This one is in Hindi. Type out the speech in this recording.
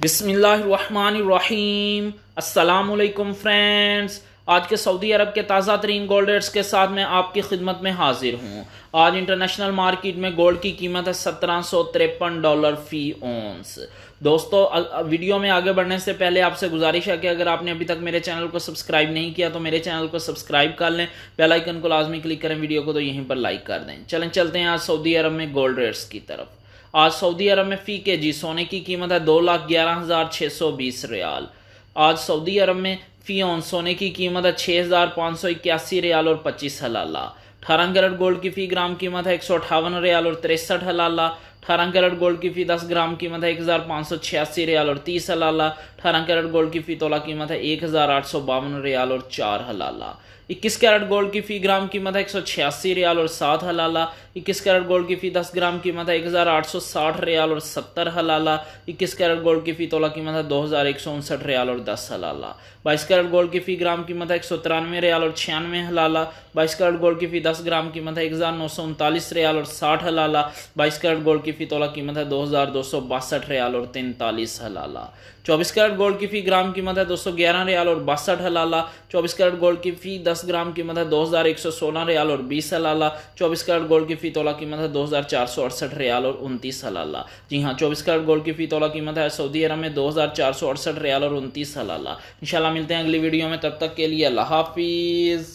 बिस्मिल्लाहिर्रहमानिर्रहीम। अस्सलामुअलैकुम फ्रेंड्स, आज के सऊदी अरब के ताज़ा तरीन गोल्ड रेट्स के साथ मैं आपकी खिदमत में हाजिर हूँ। आज इंटरनेशनल मार्केट में गोल्ड की कीमत है $1753 फी ओंस। दोस्तों, वीडियो में आगे बढ़ने से पहले आपसे गुजारिश है कि अगर आपने अभी तक मेरे चैनल को सब्सक्राइब नहीं किया तो मेरे चैनल को सब्सक्राइब कर लें, बेल आइकन को लाजमी क्लिक करें, वीडियो को तो यहीं पर लाइक कर दें। चलते हैं आज सऊदी अरब में गोल्ड रेट्स की तरफ। आज सऊदी अरब में फ़ी के जी सोने की कीमत है 2,11,620 रियाल। आज सऊदी अरब में फ़ी ऑन सोने की कीमत है 6,581 रियाल और 25 हलाला। 18 कैरेट गोल्ड की फ़ी ग्राम कीमत है 158 रियाल और 63 हलाला। 18 कैरेट गोल्ड की फ़ी 10 ग्राम कीमत है 1,586 रियाल और 30 हलाला। 18 कैरेट गोल्ड की फ़ी तोला कीमत है 1,852 रियाल और 4 हलाला। 21 कैरेट गोल्ड की फ़ी ग्राम कीमत है 186 रियाल और 7 हलाला। 21 कैरेट गोल्ड की फ़ी 10 ग्राम कीमत है 1,860 रियाल और 70 हलाला। 21 कैरेट गोल्ड की फ़ी तोला कीमत है 2,159 रियाल और 10 हलाला। 22 कैरेट गोल्ड की फ़ी ग्राम कीमत है 193 रियाल और 96 हलाला। 22 कैरेट गोल्ड की फ़ी 10 ग्राम कीमत है 1,939 रियाल और 60 हलाला। 22 कैरेट गोल्ड की फ़ी तोला कीमत है 2,262 रियाल और 43 हलाला। 24 कैरेट गोल्ड की फ़ी ग्राम कीमत है 211 रियाल और 62 हलाला। 24 कैरेट गोल्ड की फ़ी 10 ग्राम कीमत है 2,116 रियाल और 20 हलाला। 24 कैरेट गोल्ड की फ़ी तोला कीमत है 2,468 रियाल और 29 हलाला। जी हाँ, 24 कैरेट गोल्ड की फ़ी तोला कीमत है सऊदी अरब में 2,468 रियाल और 29 हलाला। इंशाल्लाह मिलते हैं अगली वीडियो में, तब तक के लिए अल्लाह हाफिज़।